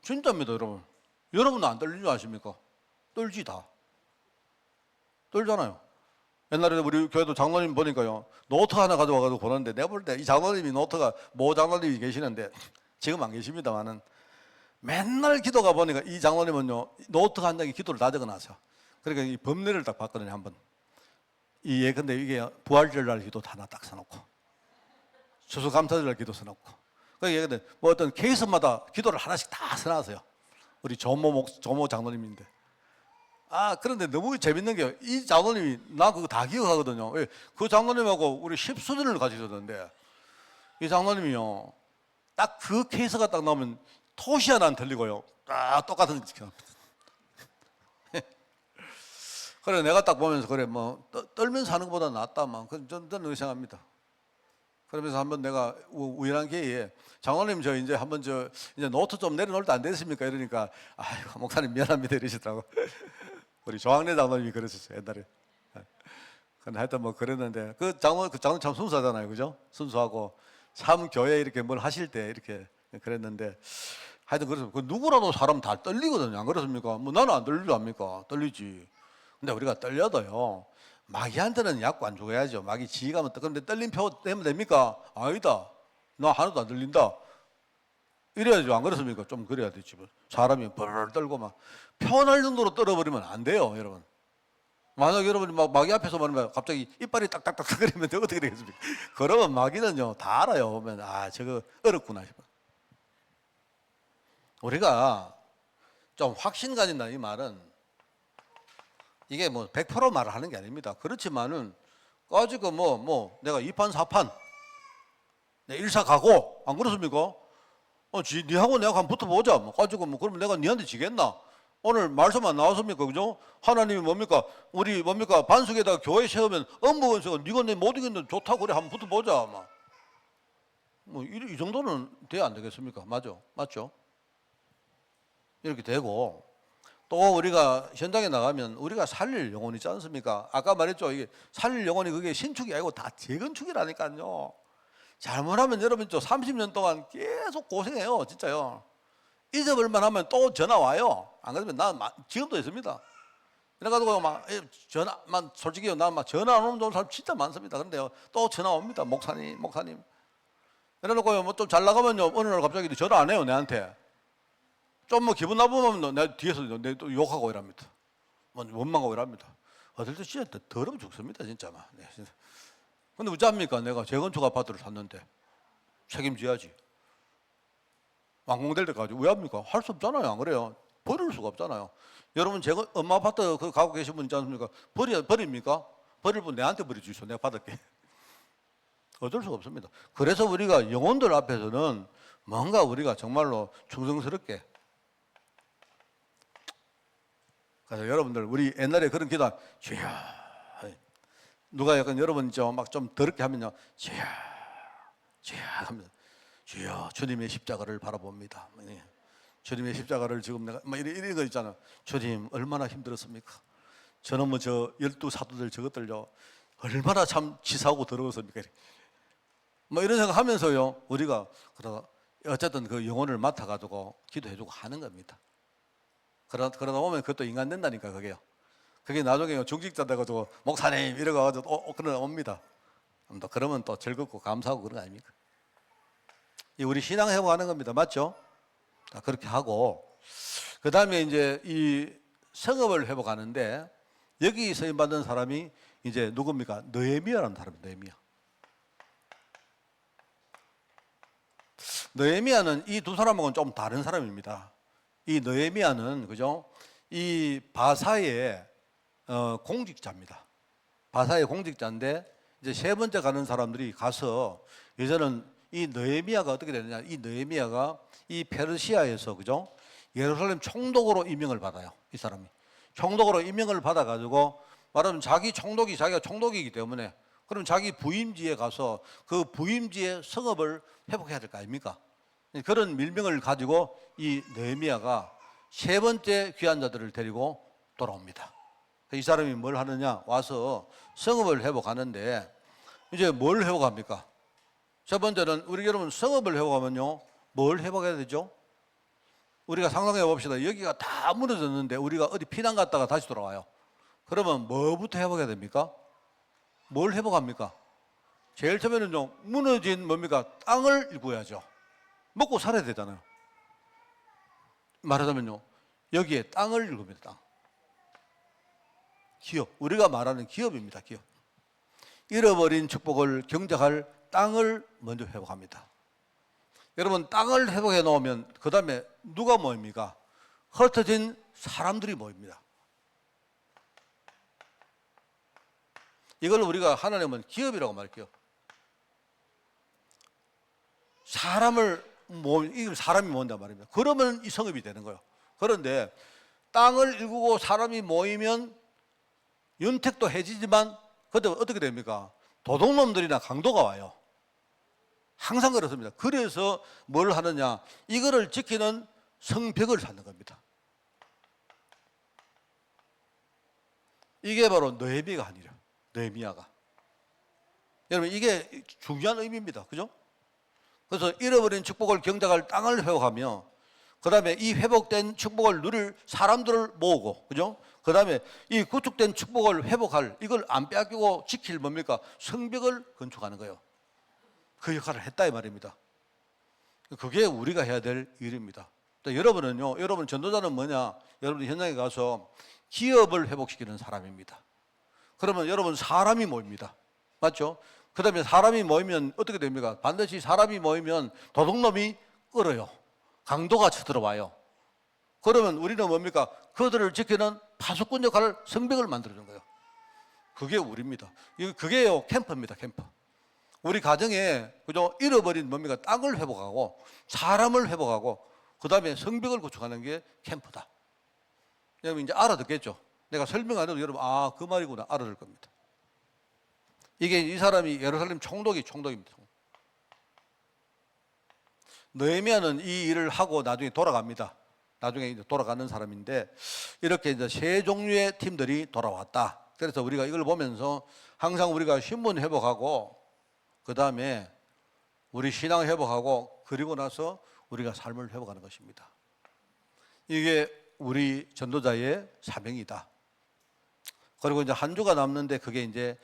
Speaker 1: 진짜입니다, 여러분. 여러분도 안 떨리는 줄 아십니까? 떨지 다. 떨잖아요. 옛날에 우리 교회도 장로님 보니까요. 노트 하나 가져와가지고 보는데 내가 볼 때 이 장로님이 노트가 모 장로님이 계시는데 지금 안 계십니다만은 맨날 기도가 보니까 이 장로님은요. 노트 한 장에 기도를 다 적어놨어요. 그러니까 이 법례를 딱 봤거든요. 한번. 근데 이게 부활절날 기도 하나 딱 써놓고 추수감사절날 기도 써놓고 그러니까 뭐 어떤 케이스마다 기도를 하나씩 다 써놨어요. 우리 조모 장로님인데. 그런데 너무 재밌는 게 이 장로님이 나 그거 다 기억하거든요. 그 장로님하고 우리 10수년을 같이 있었는데 이 장로님이요. 딱 그 케이스가 딱 나오면 토시 하나 안 틀리고요. 딱 똑같은 지켜납니다. 그래 내가 딱 보면서 그래 뭐 떨면서 하는 것보다 낫다만 저는 의심합니다. 그러면서 한번 내가 우연한 기회에 장로님 저 이제 한번 이제 노트 좀 내려놓을 때 안 됐습니까? 이러니까 아이고 목사님 미안합니다 이러시더라고. 우리 조항래 장로님이 그랬었어요 옛날에. 근데 하여튼 뭐 그랬는데 그 장로 참 순수하잖아요, 그죠? 순수하고 참 교회 이렇게 뭘 하실 때 이렇게 그랬는데 하여튼 그래서 누구라도 사람 다 떨리거든요, 안 그렇습니까? 뭐 나는 안 떨리지 않습니까? 떨리지. 근데 우리가 떨려도요. 마귀한테는 약고 안 죽어야죠. 마귀 지가 뭐 근데 떨림표 내면 됩니까? 아니다. 나 하나도 안 들린다. 이래야죠. 안 그렇습니까? 좀 그래야 되지. 사람이 벌벌 떨고 막 편할 정도로 떨어버리면 안 돼요, 여러분. 만약 여러분이 막 마귀 앞에서 말하면 갑자기 이빨이 딱딱딱 거리면 어떻게 되겠습니까? 그러면 마귀는요 다 알아요. 보면 저거 어렵구나 싶어. 우리가 좀 확신 가진다 이 말은 이게 뭐 100% 말을 하는 게 아닙니다. 그렇지만은 가지고 뭐 내가 2판 4판 내 1사 가고 안 그렇습니까? 니하고 내가 한번 붙어보자. 뭐 가지고 뭐 그러면 내가 니한테 지겠나? 오늘 말씀 안 나왔습니까? 그죠? 하나님이 뭡니까? 우리 뭡니까? 반석에다 교회 세우면 엄무원수가 니가 내 못 이겼는데 좋다고 그래 한번 붙어보자. 뭐 이 정도는 돼야 안 되겠습니까? 맞죠? 이렇게 되고 또 우리가 현장에 나가면 우리가 살릴 영혼이 있지 않습니까? 아까 말했죠. 이게 살릴 영혼이 그게 신축이 아니고 다 재건축이라니까요. 잘못하면 여러분 30년 동안 계속 고생해요. 진짜요. 잊어버릴만 하면 또 전화 와요. 안 그러면 난 지금도 있습니다. 그래가지고 솔직히요. 난 전화 안 오는 사람 진짜 많습니다. 그런데요. 또 전화 옵니다. 목사님. 이래놓고 뭐 좀 잘 나가면요 어느 날 갑자기 전화 안 해요 내한테. 좀 뭐 기분 나쁘면 내 뒤에서 내 또 욕하고 이랍니다. 뭐 원망하고 이랍니다. 어떨 때 진짜 더러워 죽습니다 진짜 막. 네, 진짜. 근데 어찌합니까? 내가 재건축 아파트를 샀는데 책임져야지. 완공될 때까지 왜 합니까? 할 수 없잖아요. 안 그래요? 버릴 수가 없잖아요. 여러분 제가 엄마 아파트 그 가고 계신 분 있지 않습니까? 버립니까? 버릴 분 내한테 버려주시오. 내가 받을게. 어쩔 수가 없습니다. 그래서 우리가 영혼들 앞에서는 뭔가 우리가 정말로 충성스럽게. 그래서 여러분들 우리 옛날에 그런 기도 주여 누가 약간 여러분 좀 더럽게 하면요 주여 주여 하면서 주여 주님의 십자가를 바라봅니다. 주님의 십자가를 지금 내가 막 이런 거 있잖아. 주님 얼마나 힘들었습니까? 저는 뭐 저 12사도들 저것들요 얼마나 참 치사하고 더러웠습니까? 뭐 이런 생각 하면서요 우리가 그러다 어쨌든 그 영혼을 맡아가지고 기도해주고 하는 겁니다. 그러다 보면 그것도 인간 된다니까 그게요. 그게 나중에 중직자 돼가지고 목사님 이래가지고 그러다 옵니다. 그러면 또 즐겁고 감사하고 그런 거 아닙니까? 이 우리 신앙 회복하는 겁니다. 맞죠? 그렇게 하고 그 다음에 이제 이 성읍을 회복하는데 여기 서임 받는 사람이 이제 누굽니까? 느헤미야라는 사람입니다. 느헤미야. 느헤미야는 이 두 사람하고는 좀 다른 사람입니다. 이 느헤미야는 그죠? 이 바사의 공직자입니다. 바사의 공직자인데 이제 세 번째 가는 사람들이 가서 이제는 이 느헤미야가 어떻게 되느냐? 이 느헤미야가 이 페르시아에서 그죠? 예루살렘 총독으로 임명을 받아요. 이 사람이 총독으로 임명을 받아가지고 말하면 자기가 총독이기 때문에 그럼 자기 부임지에 가서 그 부임지의 성읍을 회복해야 될 거 아닙니까? 그런 밀명을 가지고 이 느헤미야가 세 번째 귀한 자들을 데리고 돌아옵니다. 이 사람이 뭘 하느냐? 와서 성읍을 회복하는데 이제 뭘 회복합니까? 첫 번째는 우리 여러분 성읍을 회복하면요 뭘 회복해야 되죠? 우리가 상상해 봅시다. 여기가 다 무너졌는데 우리가 어디 피난 갔다가 다시 돌아와요. 그러면 뭐부터 회복해야 됩니까? 뭘 회복합니까? 제일 처음에는요 무너진 뭡니까? 땅을 일구어야죠. 먹고 살아야 되잖아요. 말하자면요 여기에 땅을 일굽니다. 땅. 기업, 우리가 말하는 기업입니다. 기업. 잃어버린 축복을 경작할 땅을 먼저 회복합니다. 여러분 땅을 회복해 놓으면 그 다음에 누가 모입니까? 흩어진 사람들이 모입니다. 이걸 우리가 하나님은 기업이라고 말할게요. 사람이 모인단 말입니다. 그러면 이 성읍이 되는 거예요. 그런데 땅을 일구고 사람이 모이면 윤택도 해지지만 그때 어떻게 됩니까? 도둑놈들이나 강도가 와요. 항상 그렇습니다. 그래서 뭘 하느냐? 이거를 지키는 성벽을 쌓는 겁니다. 이게 바로 느헤미야가 아니라 느헤미야가. 여러분 이게 중요한 의미입니다. 그죠? 그래서 잃어버린 축복을 경작할 땅을 회복하며 그 다음에 이 회복된 축복을 누릴 사람들을 모으고 그죠? 그 다음에 이 구축된 축복을 회복할 이걸 안 빼앗기고 지킬 뭡니까? 성벽을 건축하는 거예요. 그 역할을 했다 이 말입니다. 그게 우리가 해야 될 일입니다. 여러분은요, 여러분 전도자는 뭐냐? 여러분 현장에 가서 기업을 회복시키는 사람입니다. 그러면 여러분 사람이 모입니다. 맞죠? 그 다음에 사람이 모이면 어떻게 됩니까? 반드시 사람이 모이면 도둑놈이 끌어요. 강도가 쳐들어와요. 그러면 우리는 뭡니까? 그들을 지키는 파수꾼 역할을 성벽을 만들어준 거예요. 그게 우리입니다. 그게요 캠프입니다. 캠프. 우리 가정에 그죠? 잃어버린 뭡니까? 땅을 회복하고 사람을 회복하고 그 다음에 성벽을 구축하는 게 캠프다. 여러분 이제 알아듣겠죠? 내가 설명 안 해도 여러분 그 말이구나 알아들 겁니다. 이게 이 사람이 예루살렘 총독입니다. 느헤미야는 이 일을 하고 나중에 돌아갑니다. 나중에 이제 돌아가는 사람인데 이렇게 이제 세 종류의 팀들이 돌아왔다. 그래서 우리가 이걸 보면서 항상 우리가 신분 회복하고 그 다음에 우리 신앙 회복하고 그리고 나서 우리가 삶을 회복하는 것입니다. 이게 우리 전도자의 사명이다. 그리고 이제 한 주가 남는데 그게 이제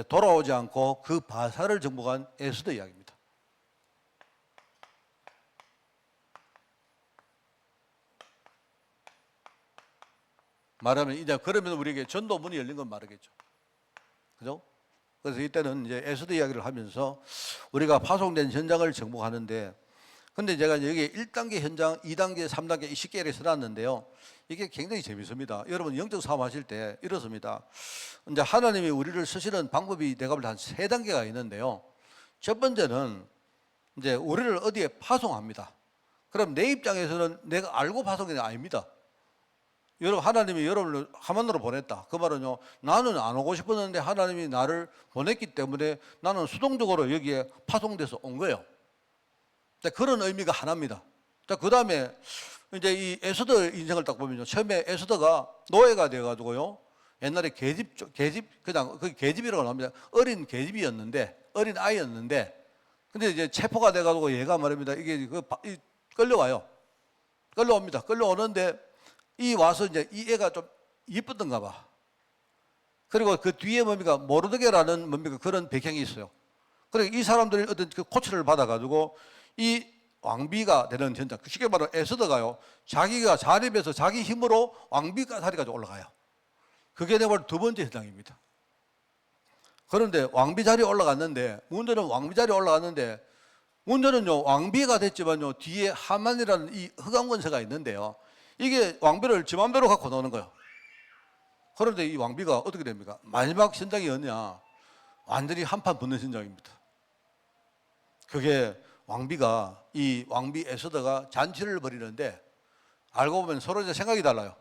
Speaker 1: 돌아오지 않고 그 바사를 정복한 에스더 이야기입니다. 말하면 이제 그러면 우리에게 전도 문이 열린 건 말이겠죠. 그죠? 그래서 이때는 이제 에스더 이야기를 하면서 우리가 파송된 현장을 정복하는데, 근데 제가 여기 1단계 현장, 2단계, 3단계 이 10개를 써놨는데요. 이게 굉장히 재밌습니다. 여러분 영적 사업 하실 때 이렇습니다. 이제 하나님이 우리를 쓰시는 방법이 내가 볼 때 한 3단계가 있는데요. 첫 번째는 이제 우리를 어디에 파송합니다. 그럼 내 입장에서는 내가 알고 파송이 아닙니다. 여러분, 하나님이 여러분을 하만으로 보냈다. 그 말은요, 나는 안 오고 싶었는데 하나님이 나를 보냈기 때문에 나는 수동적으로 여기에 파송돼서 온 거예요. 그런 의미가 하나입니다. 자, 그 다음에 이제 이 에스더 인생을 딱 보면요, 처음에 에스더가 노예가 돼가지고요, 옛날에 그냥 그 계집이라고 합니다. 어린 계집이었는데, 어린 아이였는데, 근데 이제 체포가 돼가지고 얘가 말입니다. 이게 끌려와요. 끌려옵니다. 끌려오는데 이 와서 이제 이 애가 좀 이쁘던가 봐. 그리고 그 뒤에 뭡니까? 모르드게라는 뭡니까? 그런 배경이 있어요. 그리고 이 사람들이 어떤 그 코치를 받아가지고 이 왕비가 되는 현장, 쉽게 말하면 에스더가요, 자기가 자립해서 자기 힘으로 왕비가 자리까지 올라가요. 그게 내가 볼 두 번째 현장입니다. 그런데 왕비 자리에 올라갔는데, 문제는 왕비 자리에 올라갔는데, 문제는요, 왕비가 됐지만요, 뒤에 하만이라는 이 흑암 권세가 있는데요, 이게 왕비를 지 맘대로 갖고 노는 거예요. 그런데 이 왕비가 어떻게 됩니까? 마지막 현장이 어디냐? 완전히 한판 붙는 현장입니다. 그게 왕비가, 이 왕비 에스더가 잔치를 벌이는데, 알고 보면 서로 이제 생각이 달라요.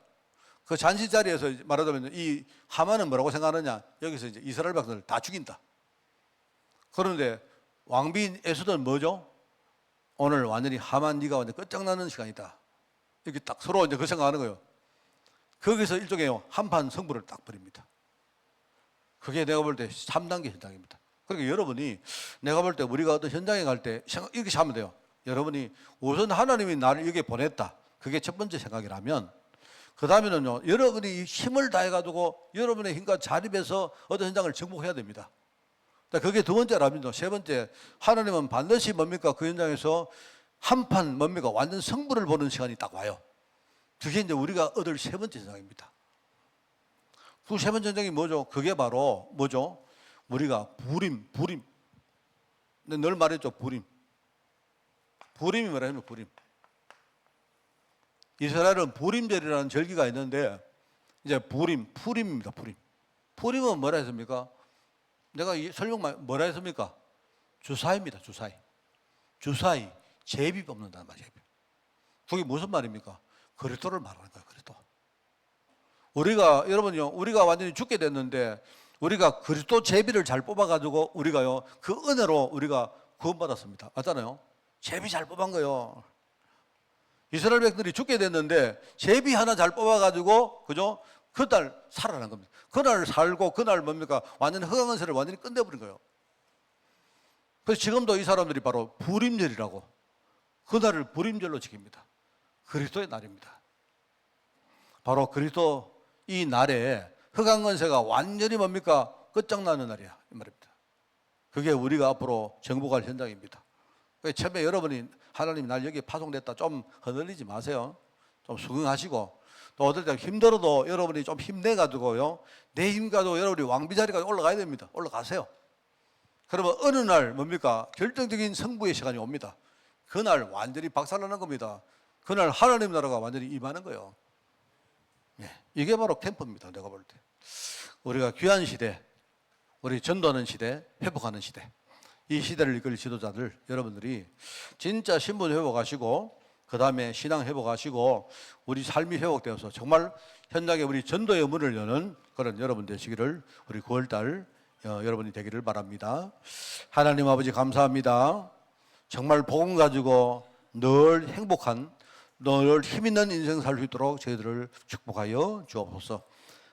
Speaker 1: 그 잔치 자리에서 말하자면 이 하만은 뭐라고 생각하느냐? 여기서 이제 이스라엘 백성을 다 죽인다. 그런데 왕비 에스더는 뭐죠? 오늘 완전히 하만 네가 완전 끝장나는 시간이다. 이렇게 딱 서로 이제 그 생각하는 거예요. 거기서 일종의 한판 승부를 딱 벌입니다. 그게 내가 볼 때 3단계 현장입니다. 그러니까 여러분이, 내가 볼 때 우리가 어떤 현장에 갈 때 이렇게 하면 돼요. 여러분이 우선 하나님이 나를 여기에 보냈다. 그게 첫 번째 생각이라면, 그 다음에는요, 여러분이 힘을 다해가지고 여러분의 힘과 자립해서 어떤 현장을 정복해야 됩니다. 그게 두 번째라면요, 세 번째, 하나님은 반드시 뭡니까? 그 현장에서 한판 뭡니까? 완전 승부를 보는 시간이 딱 와요. 그게 이제 우리가 얻을 세 번째 현장입니다. 그 세 번째 현장이 뭐죠? 그게 바로 뭐죠? 우리가 부림. 늘 말했죠, 부림. 부림이 뭐라면 부림. 이스라엘은 부림절이라는 절기가 있는데, 이제 푸림입니다, 푸림. 푸림은 뭐라 했습니까? 내가 설명 뭐라 했습니까? 주사입니다, 주사위. 주사위, 제비 뽑는다는 말이에요. 그게 무슨 말입니까? 그리스도를 말하는 거예요, 그리스도. 우리가, 여러분요, 우리가 완전히 죽게 됐는데, 우리가 그리스도 제비를 잘 뽑아가지고, 우리가요, 그 은혜로 우리가 구원받았습니다. 맞잖아요? 제비 잘 뽑은 거예요. 이스라엘 백성들이 죽게 됐는데 제비 하나 잘 뽑아가지고, 그죠? 그날 살아난 겁니다. 그날 살고, 그날 뭡니까? 완전 흑암은세를 완전히 끝내버린 거예요. 그래서 지금도 이 사람들이 바로 부림절이라고, 그날을 부림절로 지킵니다. 그리스도의 날입니다. 바로 그리스도 이 날에 흑암은세가 완전히 뭡니까? 끝장나는 날이야, 이 말입니다. 그게 우리가 앞으로 정복할 현장입니다. 처음에 여러분이 하나님이 날 여기에 파송됐다 좀 흔들리지 마세요. 좀 수긍하시고, 또 어떨 때 힘들어도 여러분이 좀 힘내가지고요, 내 힘가지고 여러분이 왕비 자리까지 올라가야 됩니다. 올라가세요. 그러면 어느 날 뭡니까? 결정적인 승부의 시간이 옵니다. 그날 완전히 박살나는 겁니다. 그날 하나님 나라가 완전히 임하는 거예요. 이게 바로 캠프입니다, 내가 볼 때. 우리가 귀한 시대, 우리 전도하는 시대, 회복하는 시대, 이 시대를 이끌 지도자들 여러분들이 진짜 신분 회복하시고, 그 다음에 신앙 회복하시고, 우리 삶이 회복되어서 정말 현장에 우리 전도의 문을 여는 그런 여러분 되시기를, 우리 9월달 여러분이 되기를 바랍니다. 하나님 아버지 감사합니다. 정말 복음 가지고 늘 행복한, 늘 힘있는 인생 살 수 있도록 저희들을 축복하여 주옵소서.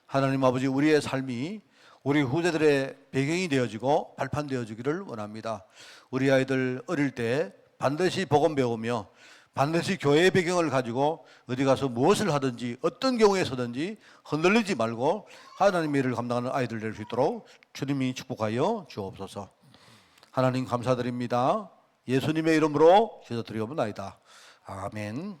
Speaker 1: 하나님 아버지, 우리의 삶이 우리 후대들의 배경이 되어지고 발판되어지기를 원합니다. 우리 아이들 어릴 때 반드시 복음 배우며 반드시 교회의 배경을 가지고 어디 가서 무엇을 하든지 어떤 경우에서든지 흔들리지 말고 하나님의 일을 감당하는 아이들 될 수 있도록 주님이 축복하여 주옵소서. 하나님 감사드립니다. 예수님의 이름으로 기도드리옵나이다. 아멘.